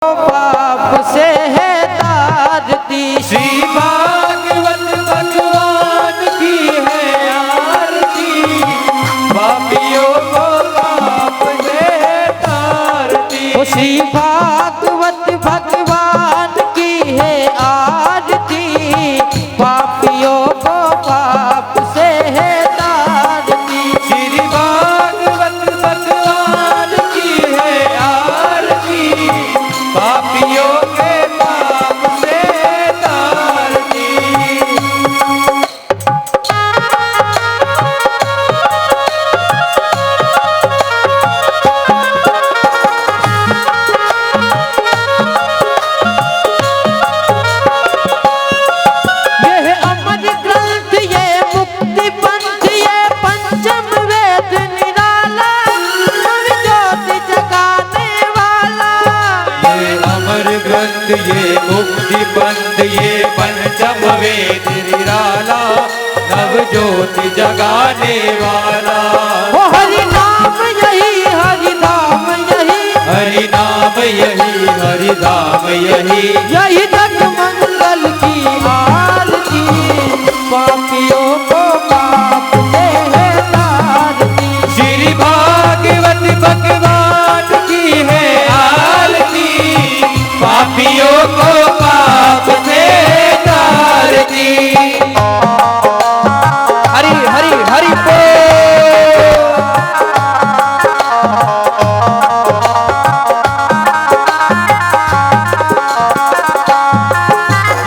पाप से है तारती। श्री भागवत भगवान की है आरती, पापियों को पाप से है तारती। श्री भागवत भगवान की है आरती, पापियों को पाप से है तारती। श्री भागवत भगवान की है आरती, पापियों के पाप से तारती। यह अमर ग्रंथ ये मुक्ति पंथ ये पंचम वेद निराला, नव ज्योति जगाने वाला। ये अमर ग्रंथ ये मुक्ति पंथ ये पंचम वेद निराला, नव ज्योति जगाने वाला। ओ हरि नाम यही हरि नाम यही, हरि नाम यही हरि धाम यही, यही जग मंगल की आरती, पापियों को पाप से है तारती। श्री भागवत भगवान की है आरती, पापियों को पाप से तारती। हरि हरि हरि बोल।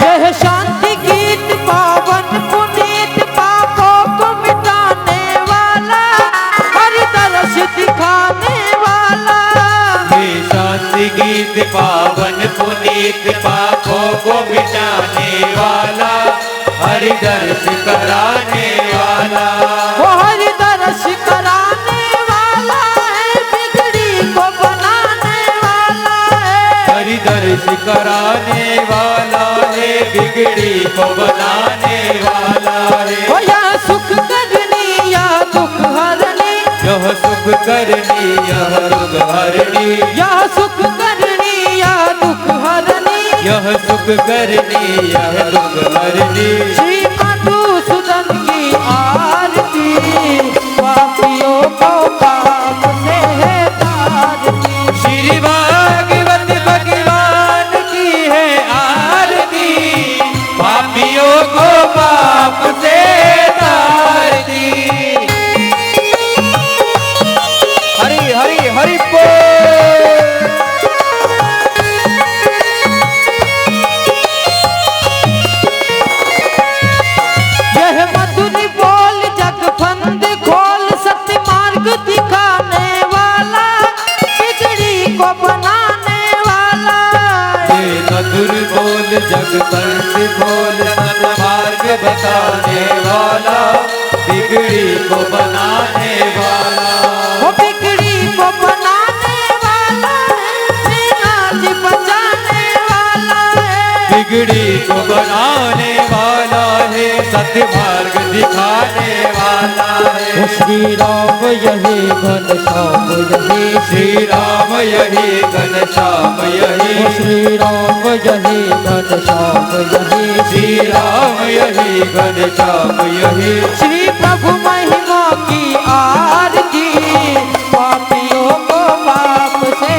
यह शांति गीत पावन पुनीत पापों को मिटाने वाला, हरि दर्श दिखाने वाला। ये शांति गीत पावन पुनीत पापों को मिटाने वाला, हरि दर्श कराने वाला। वो हरि दर्श कराने वाला है, बिगड़ी को बनाने वाला है। हरि दर्श कराने वाला है, बिगड़ी को बनाने वाला है। वो यह सुख करनी या दुख हरनी, यह सुख करनी यह दुख हरनी, यह सुख करनी या दुख हरनी। यह सुख करनी यह दुख हरनी। श्री मधुसूदन की आरती, पापियों को पाप से है तारती। श्री भागवत भगवान की है आरती, पापियों को पाप से तारती। हरि हरि हरि बोल। यह मधुर बोल जग फंद खोल, सत्य मार्ग दिखाने वाला, बिगड़ी को बनाने वाला। ये मधुर बोल जग पंथ खोल, सन्मार्ग बताने वाला, बिगड़ी को बनाने वाला। वो बिगड़ी को बनाने वाला है, आज बचाने वाला है। बिगड़ी को बनाने वाला है, सत्य मार्ग दिखाने वाला है। श्री राम यही घनश्याम यही, श्री राम यही घनश्याम यही, श्री राम यही घनश्याम यही। श्री राम यही घनश्याम यही। श्री प्रभु महिमा की आरती, पापियों को पाप से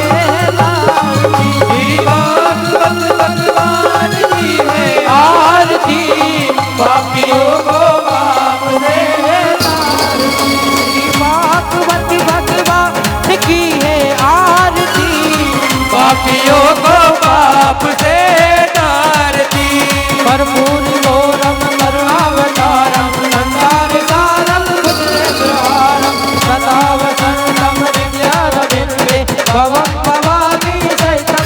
तारती। श्री भागवत भगवान की है आरती, पापियों को पाप से तारती। श्री भागवत भगवान की है आरती, पापियों को पाप से तारती। कर्पूर घोरम करुणावतारम, संसारसारम भुजगेन्द्रहारम, सदा वसन्तं हृदयारविन्दे भवं भवामि सहितं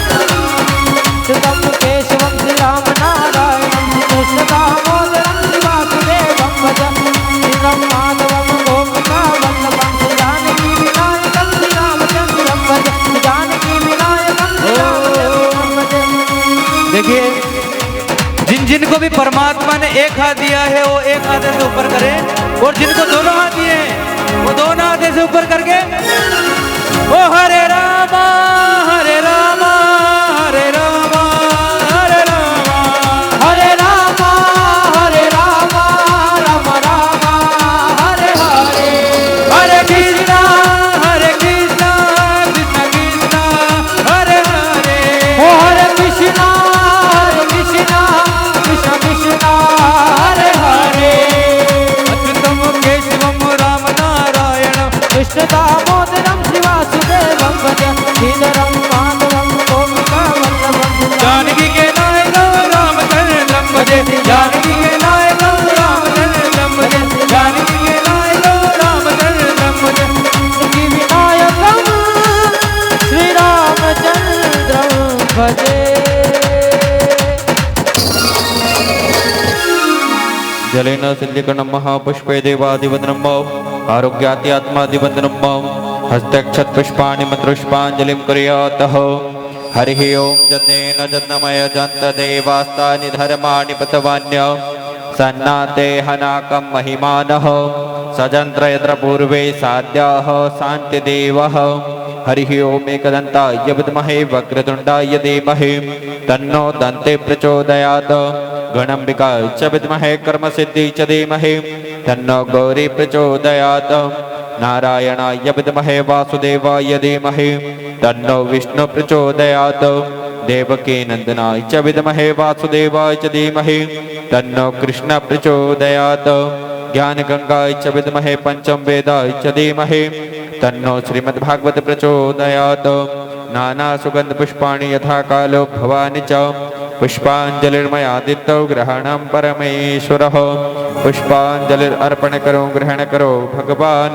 सुतं केशवं श्रीरामनारायणं, कृष्णदामोदरं श्रीवासुदेवं भज। श्रीरं माधवं गोपिकावल्लभं, श्रीजानकी विनायकं श्रीरामचन्द्रं भज। जानकी विनायकं श्रीरामचन्द्रं भज। देखिए, जिनको भी परमात्मा ने एक हाथ दिया है वो एक हाथ से ऊपर करे, और जिनको दोनों हाथ दिए हैं वो दोनों हाथ से ऊपर करके ओ हरे रामा हरे रामा हरे भजे। जलेन सिद्धिकर्णं महापुष्पे देवादिवदनं आरोग्याति आत्मादिवदनं हस्तक्षत पुष्पाणि मत्रुष्पाञ्जलिं कुर्यातः। हरिः ओं जनेन जन्मय जन्त देवास्तानि धर्माणि पतवान्य सन्नाते हनाकं महिमानः सजन्त्र यत्र पूर्वे साद्याः शान्तिदेवः। हरिः ओं एकदन्ताय विद्महे वक्रतुण्डाय धीमहि तन्नो दन्ते प्रचोदयात्। गणाम्बिकाय च विद्महे कर्मसिद्धिं च धीमहि तन्नो गौरी प्रचोदयात्। नारायणाय विद्महे वासुदेवाय धीमहि तन्नो विष्णु प्रचोदयात्। देवकी नंदनाय च विद्महे वासुदेवाय च धीमहि तन्नो कृष्ण प्रचोदयात्। ज्ञान गंगाय च विद्महे पंचम वेदाय च धीमहि तन्नो श्रीमद्भागवत प्रचोदयात्। नाना सुगंध पुष्पाणि यथा कालो भवानि च पुष्पांजलिर्मयादित्य ग्रहणं परमेश्वरः। पुष्पांजलिर्पण करो ग्रहण करो भगवान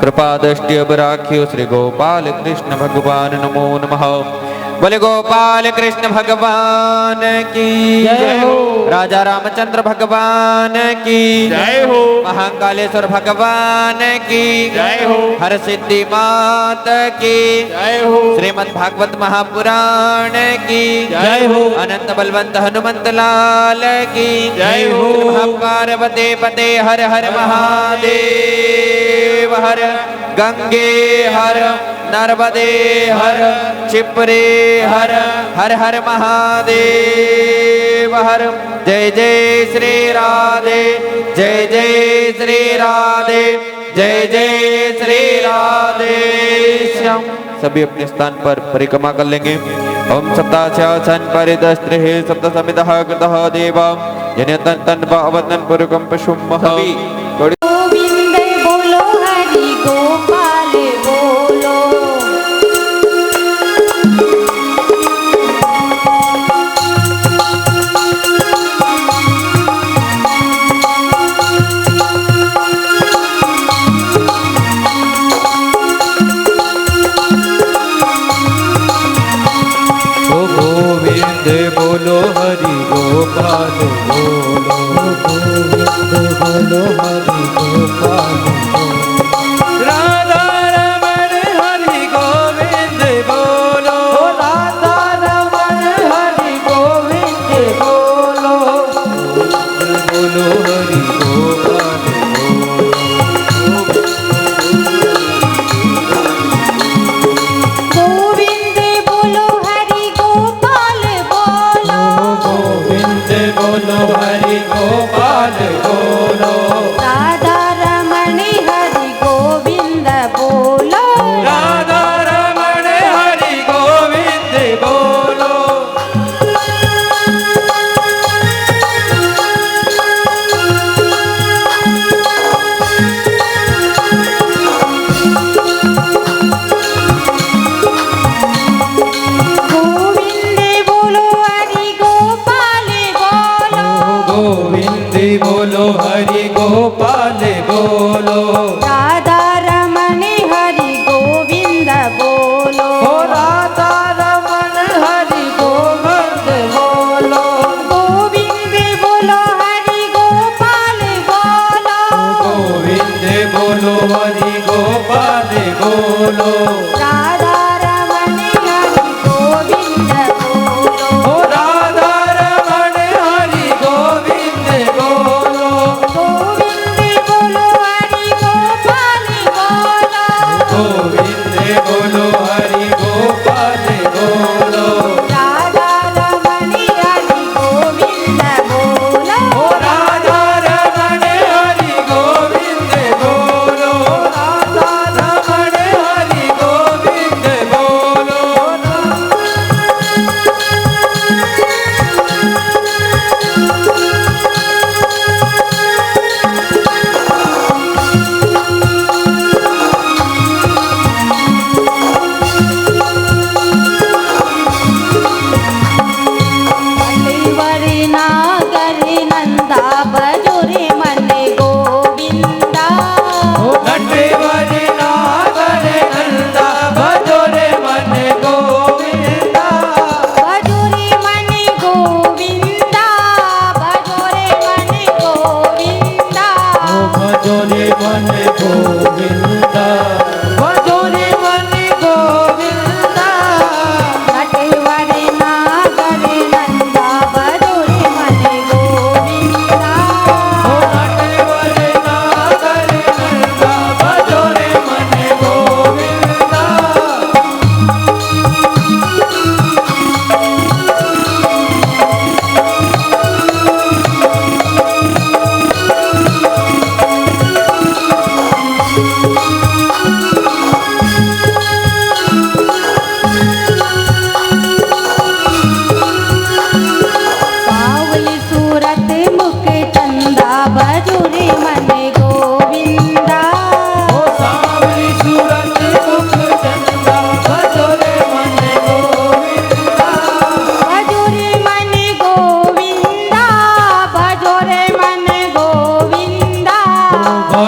कृपा दृष्टि अब राखियो श्री गोपाल कृष्ण भगवान नमो नमः। बोले गोपाल कृष्ण भगवान की जय हो। राजा रामचंद्र भगवान की जय हो। महाकालेश्वर भगवान की जय हो। हर सिद्धि मात की जय हो। श्रीमद् भागवत महापुराण की जय हो। अनंत बलवंत हनुमंत लाल की जय हो। पार्वती पते हर हर महादेव हर गंगे हर नर्मदे हर क्षिप्रे हर हर हर महादेव हर। जय जय श्री राधे जय जय श्री राधे जय जय श्री राधे श्याम। सभी अपने स्थान पर परिक्रमा कर लेंगे। ओम सप्ताशासन परिदस्त्रिः सप्त समितः कृतः देवा जनयतन तन अवतन पुरुकम पशुम सभी गोविंद बोलो हरि गोपाल बोलो। ओ गोविंद बोलो हरि गोपाल बोलो। गोविंद बोलो हरि गोपाल बोलो। राधा रमण हरि गोविंद बोलो। राधा रमण हरि गोविंद बोलो। बोलो हरि गोपाल गोविंद बोलो हरि गोपाल बोलो। गोविंद बोलो हरि गोपाल बोलो। राधा रमण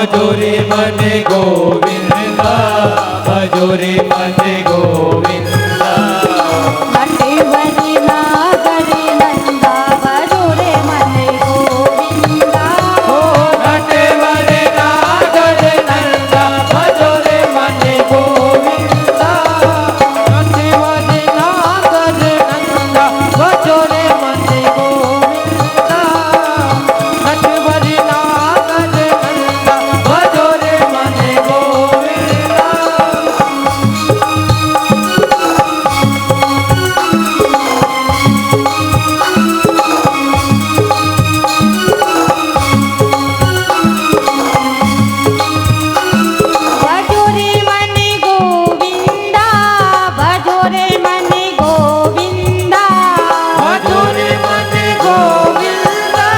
भजो रे मन गोविंदा, भजो रे मन गोविंदा। नटवरी नागर नंदा भजो रे मन गोविंदा। ओ नटवर नागर नंदा भजो रे मन गोविंदा। नटवर नागर नंदा भजो रे मन गोविंदा। नटवर नागर नंदा भजो रे मन गोविंदा। भजो रे मन गोविंदा, भजो रे मन गोविंदा। भजो रे मन गोविंदा,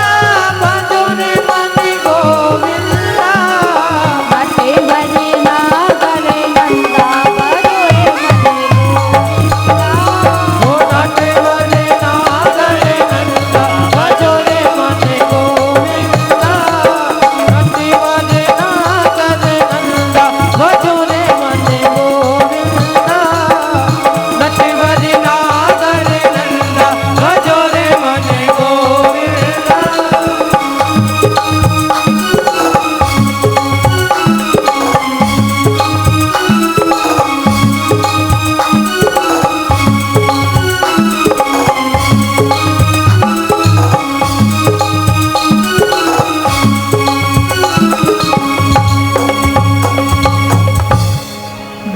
भजो रे मन गोविंदा। नटवरी नागर नंदा भजो रे मन गोविंदा। ओ नटवर नागर नंदा भजो रे मन गोविंदा। नटवर नागर नंदा भजो रे मन गोविंदा। नटवर नागर नंदा भजो रे मन गोविंदा।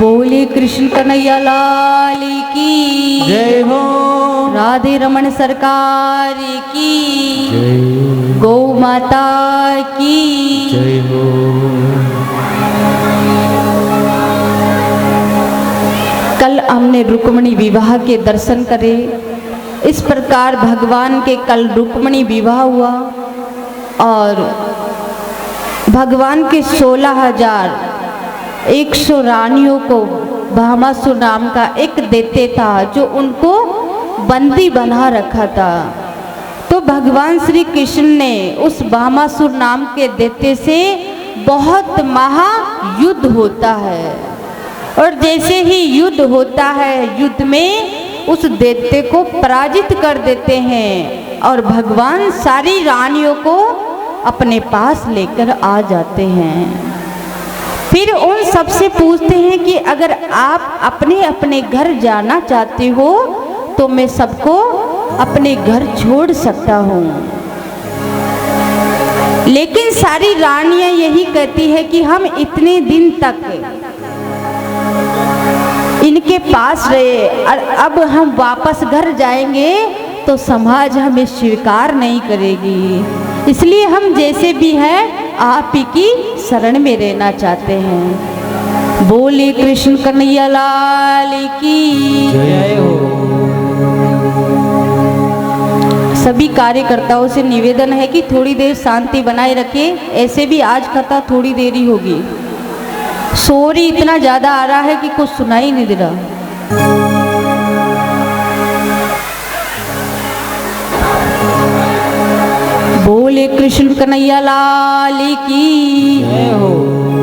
बोले कृष्ण कन्हैया लाल की जय हो। राधे रमन सरकार की गौ माता की जय हो। कल हमने रुक्मणी विवाह के दर्शन करे। इस प्रकार भगवान के कल रुक्मणी विवाह हुआ और भगवान के 16,100 रानियों को भामासुर नाम का एक दैत्य था जो उनको बंदी बना रखा था। तो भगवान श्री कृष्ण ने उस भामासुर नाम के दैत्य से बहुत महायुद्ध होता है और जैसे ही युद्ध होता है युद्ध में उस दैत्य को पराजित कर देते हैं और भगवान सारी रानियों को अपने पास लेकर आ जाते हैं। फिर उन सबसे पूछते हैं कि अगर आप अपने अपने घर जाना चाहते हो तो मैं सबको अपने घर छोड़ सकता हूँ। लेकिन सारी रानियां यही कहती है कि हम इतने दिन तक इनके पास रहे और अब हम वापस घर जाएंगे तो समाज हमें स्वीकार नहीं करेगी, इसलिए हम जैसे भी हैं आप ही की शरण में रहना चाहते हैं। बोले कृष्ण कन्हैया लाल की जय हो। सभी कार्यकर्ताओं से निवेदन है कि थोड़ी देर शांति बनाए रखें। ऐसे भी आज कथा थोड़ी देर ही होगी। शोर ही इतना ज्यादा आ रहा है कि कुछ सुनाई नहीं दे रहा। बोले कृष्ण कन्हैया लाल की जय हो।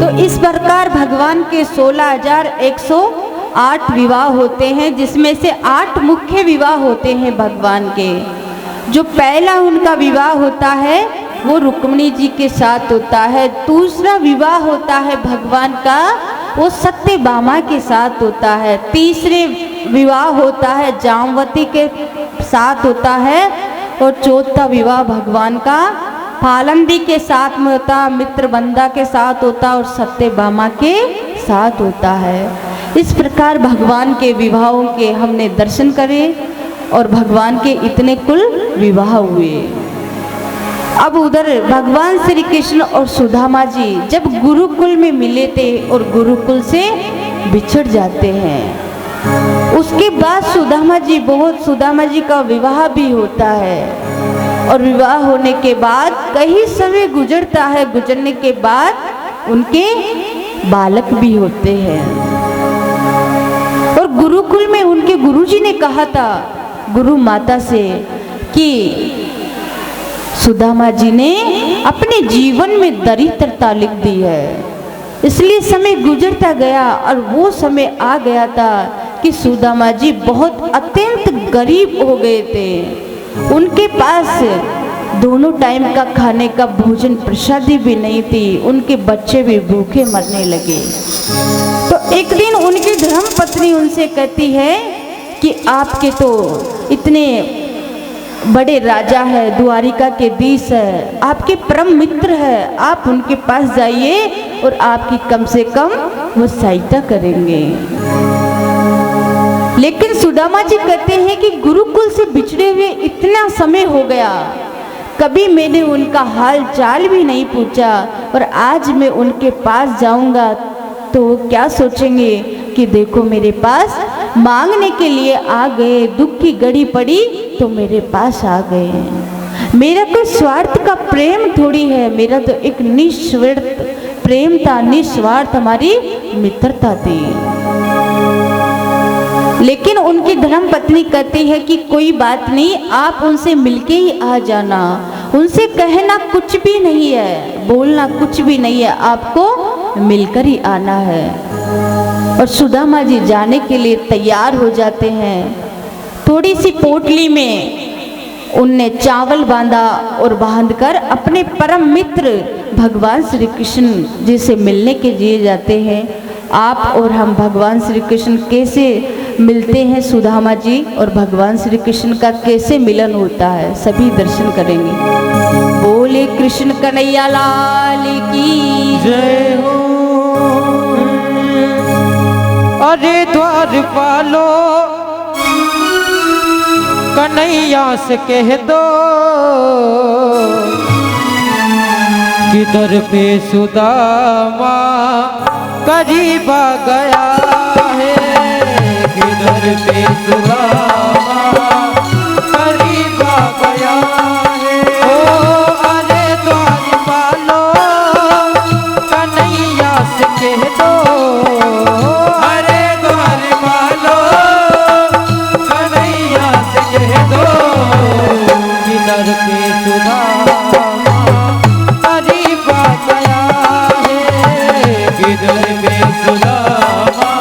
तो इस प्रकार भगवान के 16,108 विवाह होते हैं, जिसमें से 8 मुख्य विवाह होते हैं भगवान के। जो पहला उनका विवाह होता है वो रुक्मिणी जी के साथ होता है। दूसरा विवाह होता है भगवान का वो सत्यभामा के साथ होता है। तीसरे विवाह होता है जामवती के साथ होता है और चौथा विवाह भगवान का फालंदी के साथ में होता, मित्रबंधा के साथ होता और सत्यभामा के साथ होता है। इस प्रकार भगवान के विवाहों के हमने दर्शन करे और भगवान के इतने कुल विवाह हुए। अब उधर भगवान श्री कृष्ण और सुदामा जी जब गुरुकुल में मिले थे और गुरुकुल से बिछड़ जाते हैं, उसके बाद सुदामा जी का विवाह भी होता है और विवाह होने के बाद कई समय गुजरता है। गुजरने के बाद उनके बालक भी होते हैं और गुरुकुल में उनके गुरुजी ने कहा था गुरु माता से कि सुदामा जी ने अपने जीवन में दरिद्रता लिख दी है। इसलिए समय गुजरता गया और वो समय आ गया था कि सुदामा जी बहुत अत्यंत गरीब हो गए थे। उनके पास दोनों टाइम का खाने का भोजन प्रसादी भी नहीं थी। उनके बच्चे भी भूखे मरने लगे। तो एक दिन उनकी धर्म पत्नी उनसे कहती है कि आपके तो इतने बड़े राजा है, द्वारिका के धीश है, आपके परम मित्र है, आप उनके पास जाइए और आपकी कम से कम वो सहायता करेंगे। लेकिन सुदामा जी कहते हैं कि गुरुकुल से बिछड़े हुए इतना समय हो गया, कभी मैंने उनका हाल चाल भी नहीं पूछा, और आज मैं उनके पास जाऊंगा तो क्या सोचेंगे कि देखो मेरे पास मांगने के लिए आ गए, दुख की घड़ी पड़ी तो मेरे पास आ गए। मेरा कोई स्वार्थ का प्रेम थोड़ी है, मेरा तो एक निस्वार्थ प्रेम था, निस्वार्थ हमारी मित्रता थी। लेकिन उनकी धर्म पत्नी कहती है कि कोई बात नहीं, आप उनसे मिलके ही आ जाना, उनसे कहना कुछ भी नहीं है, बोलना कुछ भी नहीं है, आपको मिलकर ही आना है। और सुदामा जी जाने के लिए तैयार हो जाते हैं। थोड़ी सी पोटली में उनने चावल बांधा और बांधकर अपने परम मित्र भगवान श्री कृष्ण जी से मिलने के लिए जाते हैं। आप और हम भगवान श्री कृष्ण कैसे मिलते हैं, सुदामा जी और भगवान श्री कृष्ण का कैसे मिलन होता है, सभी दर्शन करेंगे। बोले कृष्ण कन्हैया लाल की जय हो। अरे द्वारपालो कन्हैया से कह दो किधर पे सुदामा करीब आ गया है, किधर पे सुदामा करीब आ गया है। ओ अरे द्वारपालो कन्हैया से कह दो, अरे द्वारपालो कन्हैया से कह दो किधर पे सुदामा करीब आ गया है, किधर पे सुदामा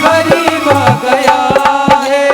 करीब आ गया है।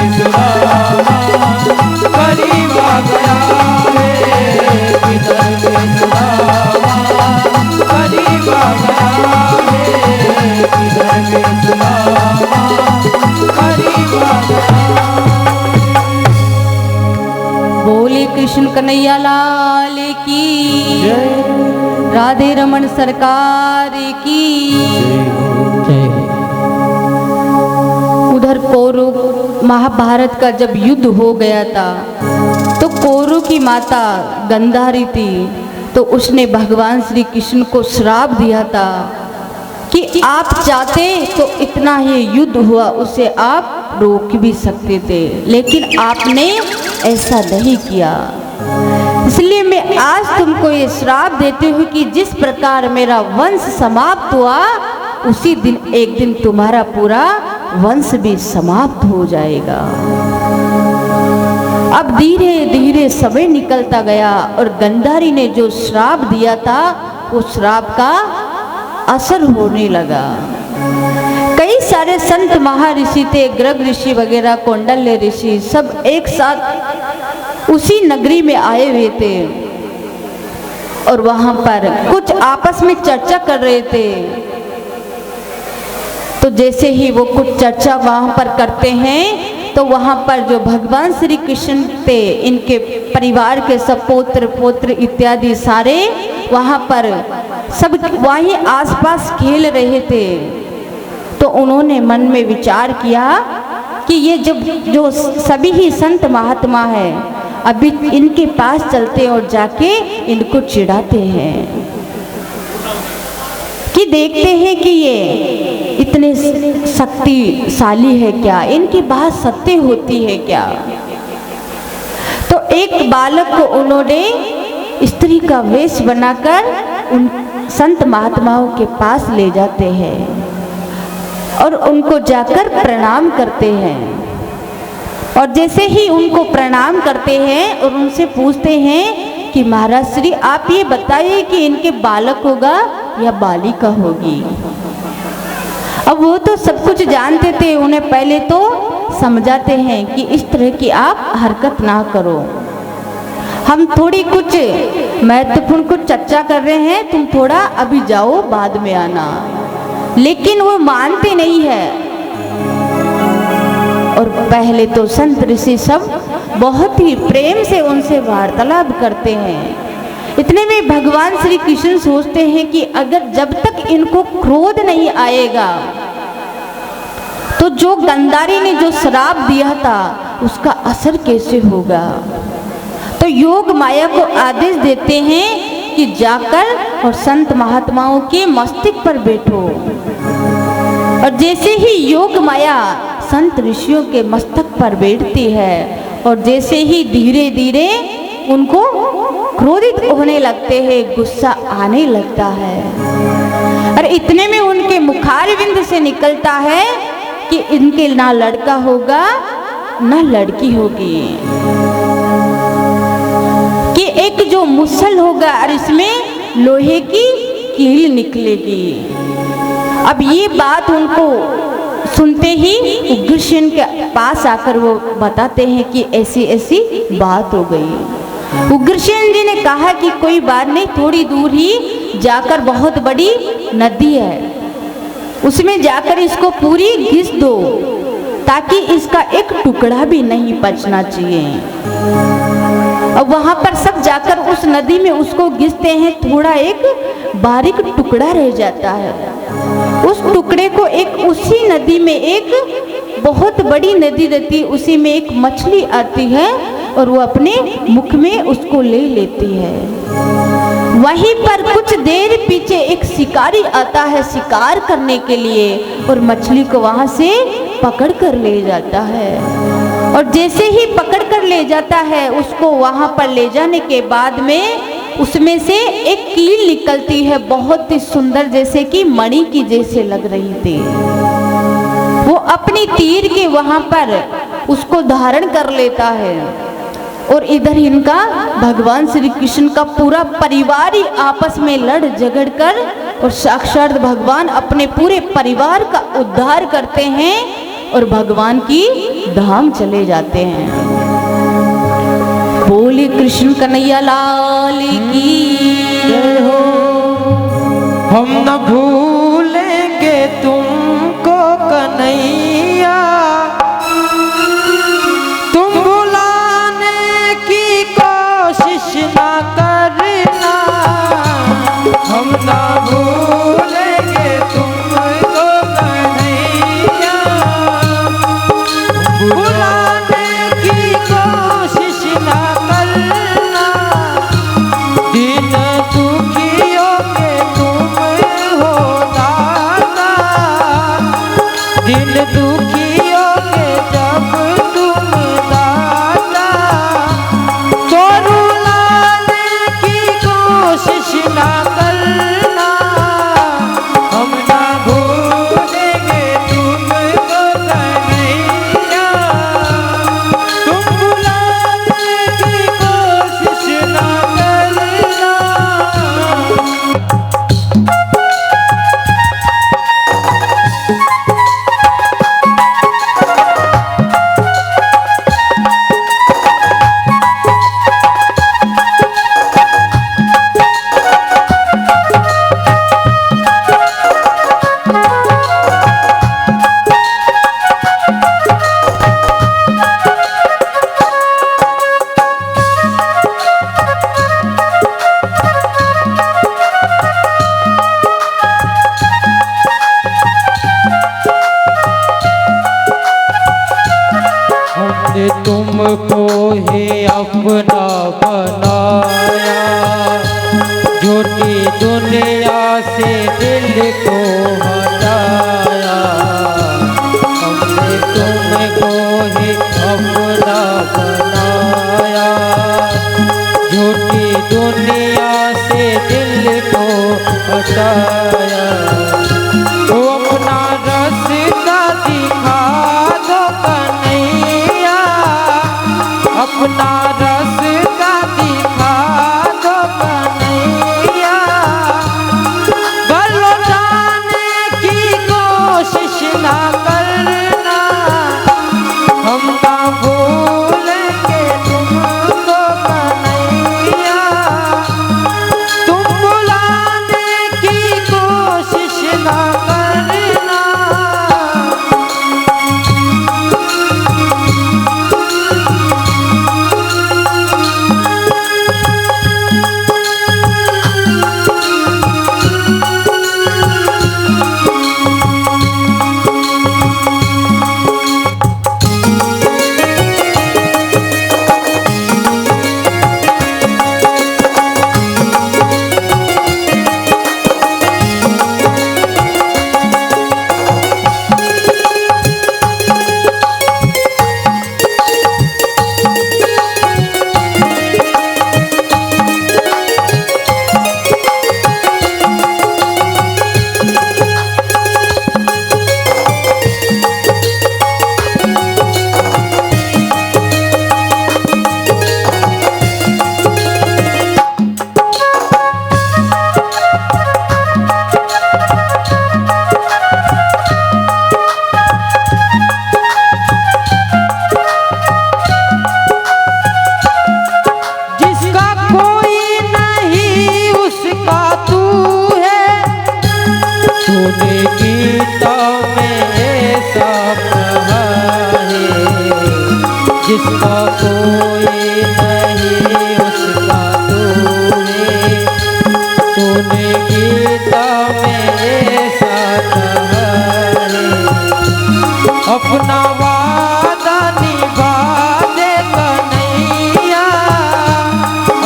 में सुदामा करीब आ गया है, किधर में सुदामा करीब आ गया है, किधर में सुदामा करीब आ गया। बोले कृष्ण कन्हैया लाल की, राधे रमन सरकार की। उधर कौरव महाभारत का जब युद्ध हो गया था तो कौरव की माता गंधारी थी, तो उसने भगवान श्री कृष्ण को श्राप दिया था कि आप चाहते तो इतना ही युद्ध हुआ उसे आप रोक भी सकते थे, लेकिन आपने ऐसा नहीं किया। इसलिए मैं आज तुमको ये श्राप देती हूँ कि जिस प्रकार मेरा वंश समाप्त हुआ उसी दिन एक दिन तुम्हारा पूरा वंश भी समाप्त हो जाएगा। अब धीरे धीरे समय निकलता गया और गंधारी ने जो श्राप दिया था वो श्राप का असर होने लगा। कई सारे संत महर्षि थे, गर्ग ऋषि वगैरह, कौंडल्य ऋषि, सब एक साथ उसी नगरी में आए हुए थे और वहां पर कुछ आपस में चर्चा कर रहे थे। तो जैसे ही वो कुछ चर्चा वहां पर करते हैं तो वहां पर जो भगवान श्री कृष्ण थे, इनके परिवार के सब पौत्र पौत्र इत्यादि सारे वहां पर सब वहीं आसपास खेल रहे थे। तो उन्होंने मन में विचार किया कि ये जब जो सभी ही संत महात्मा है, अभी इनके पास चलते और जाके इनको चिढ़ाते हैं कि देखते हैं कि ये इतने शक्तिशाली है क्या, इनकी बात सत्य होती है क्या। तो एक बालक को उन्होंने स्त्री का वेश बनाकर उन संत महात्माओं के पास ले जाते हैं और उनको जाकर प्रणाम करते हैं। और जैसे ही उनको प्रणाम करते हैं और उनसे पूछते हैं कि महाराज श्री आप ये बताइए कि इनके बालक होगा या बालिका होगी। अब वो तो सब कुछ जानते थे, उन्हें पहले तो समझाते हैं कि इस तरह की आप हरकत ना करो, हम थोड़ी कुछ महत्वपूर्ण कुछ चर्चा कर रहे हैं, तुम थोड़ा अभी जाओ बाद में आना। लेकिन वो मानते नहीं है। और पहले तो संत ऋषि सब बहुत ही प्रेम से उनसे वार्तालाप करते हैं। इतने में भगवान श्री कृष्ण सोचते हैं कि अगर जब तक इनको क्रोध नहीं आएगा तो जो गंधारी ने जो श्राप दिया था उसका असर कैसे होगा। तो योग माया को आदेश देते हैं कि जाकर और संत महात्माओं के मस्तक पर बैठो। और जैसे ही योग माया संत ऋषियों के मस्तक पर बैठती है और जैसे ही धीरे धीरे उनको क्रोधित होने लगते हैं, गुस्सा आने लगता है। और इतने में उनके मुखारविंद से निकलता है कि इनके ना लड़का होगा ना लड़की होगी, कि एक जो मुसल होगा और इसमें लोहे की कील निकलेगी। अब ये बात उनको सुनते ही उग्रसेन के पास आकर वो बताते हैं कि ऐसी ऐसी बात हो गई। उग्रसेन जी ने कहा कि कोई बात नहीं, थोड़ी दूर ही जाकर बहुत बड़ी नदी है, उसमें जाकर इसको पूरी घिस दो ताकि इसका एक टुकड़ा भी नहीं बचना चाहिए। अब वहां पर सब जाकर उस नदी में उसको घिसते हैं, थोड़ा एक बारीक टुकड़ा रह जाता है। उस टुकड़े को एक उसी नदी में एक बहुत बड़ी नदी रहती है, उसी में एक मछली आती है और वो अपने मुख में उसको ले लेती है। वहीं पर कुछ देर पीछे एक शिकारी आता है शिकार करने के लिए और मछली को वहां से पकड़ कर ले जाता है। और जैसे ही पकड़ कर ले जाता है उसको वहां पर ले जाने के बाद में उसमें से एक कील निकलती है, बहुत ही सुंदर, जैसे कि मणि की जैसे लग रही थी। वो अपनी तीर के वहां पर उसको धारण कर लेता है और इधर इनका भगवान श्री कृष्ण का पूरा परिवार ही आपस में लड़ झगड़ कर और साक्षात भगवान अपने पूरे परिवार का उद्धार करते हैं और भगवान की धाम चले जाते हैं। बोले कृष्ण कन्हैया लाल की जय हो। हम न भूलेंगे तुमको कन्हैया, तुम भुलाने की कोशिश ना करना। हम न भूलेंगे तुमको कन्हैया, भुलाने की कोशिश ना करना। दिन दुखियों के तुम हो दाता, दिन दुखियों के जब तुम दाता, तो रुलाने की कोशिश ना करना। हम ना भूलेंगे तुमको कन्हैया, तुम भुलाने की कोशिश ना करना। हमने तुमको ही अपना बनाया, झूठी दुनिया से दिल को हटाया। हमने तुमको ही अपना बनाया, झूठी दुनिया से दिल को हटाया। तो अपना रास्ता दिखा दो कन्हैया, अपना रास्ता दिखा दो कन्हैया। घर लौटाने की कोशिश ना करना। हम ना भूलेंगे तुमको कन्हैया, तुम भुलाने की कोशिश ना करना। जिसका कोई नहीं उसका तू है, तूने गीता में ऐसा कहा है। जिसका कोई नहीं उसका तू है, तूने गीता में ऐसा कहा है। अपना वादा निभा दे कन्हैया,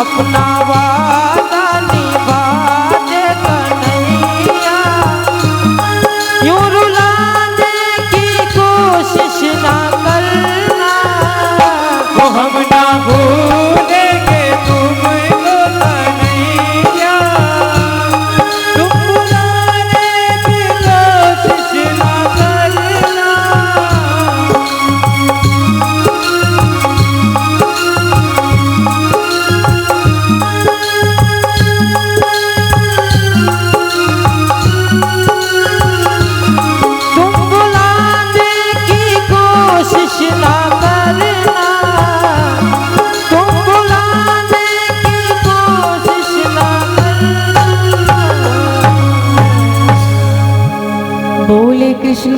अपना वादा निभा दे कन्हैया। यूं रुलाने की कोशिश ना करना। वो हम ना भूलेंगे तुमको कन्हैया, तुम भुलाने की कोशिश ना करना।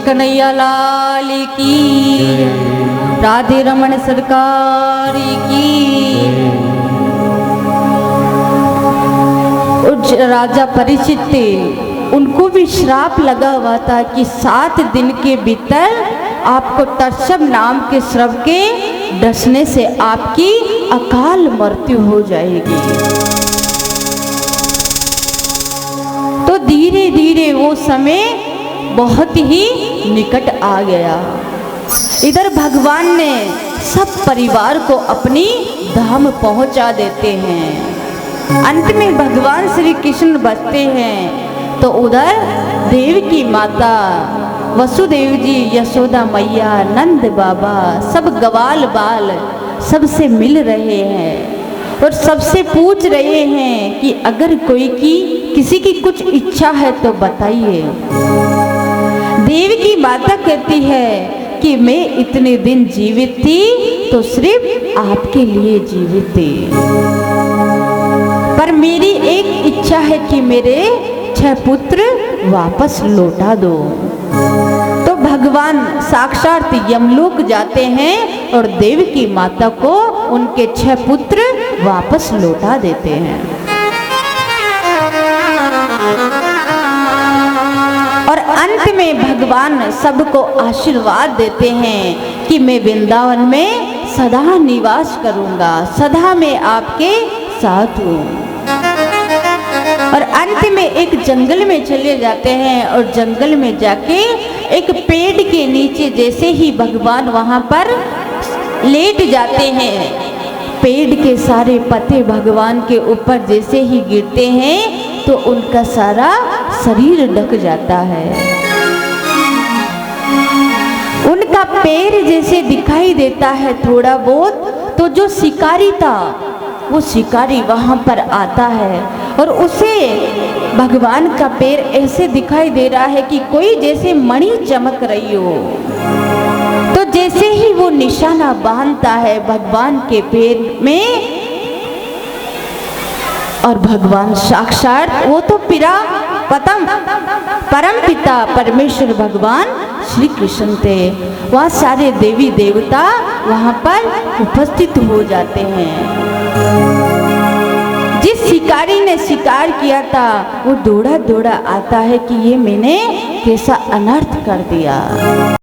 कन्हैया लाल की, राधे रमन सरकार की। राजा परीक्षित थे, उनको भी श्राप लगा हुआ था कि 7 दिन के भीतर आपको तत्सम नाम के श्रव के डसने से आपकी अकाल मृत्यु हो जाएगी। तो धीरे धीरे वो समय बहुत ही निकट आ गया। इधर भगवान ने सब परिवार को अपनी धाम पहुंचा देते हैं। अंत में भगवान श्री कृष्ण बचते हैं तो उधर देव की माता वसुदेव जी, यशोदा मैया, नंद बाबा सब ग्वाल बाल सबसे मिल रहे हैं और सबसे पूछ रहे हैं कि अगर कोई किसी की कुछ इच्छा है तो बताइए। देव की माता कहती है कि मैं इतने दिन जीवित थी तो सिर्फ आपके लिए जीवित थी, पर मेरी एक इच्छा है कि मेरे 6 पुत्र वापस लौटा दो। तो भगवान साक्षात यमलोक जाते हैं और देव की माता को उनके 6 पुत्र वापस लौटा देते हैं। और अंत में भगवान सबको आशीर्वाद देते हैं कि मैं वृंदावन में सदा निवास करूंगा, सदा मैं आपके साथ हूँ। और अंत में एक जंगल में चले जाते हैं और जंगल में जाके एक पेड़ के नीचे जैसे ही भगवान वहाँ पर लेट जाते हैं, पेड़ के सारे पत्ते भगवान के ऊपर जैसे ही गिरते हैं तो उनका सारा शरीर ढक जाता है। उनका पैर जैसे दिखाई देता है थोड़ा बहुत, तो जो शिकारी था वो शिकारी वहाँ पर आता है और उसे भगवान का पैर ऐसे दिखाई दे रहा है कि कोई जैसे मणि चमक रही हो। तो जैसे ही वो निशाना बांधता है भगवान के पैर में, और भगवान साक्षात वो तो परम पिता परमेश्वर भगवान श्री कृष्ण थे। वहाँ सारे देवी देवता वहाँ पर उपस्थित हो जाते हैं। जिस शिकारी ने शिकार किया था वो दौड़ा दौड़ा आता है कि ये मैंने कैसा अनर्थ कर दिया।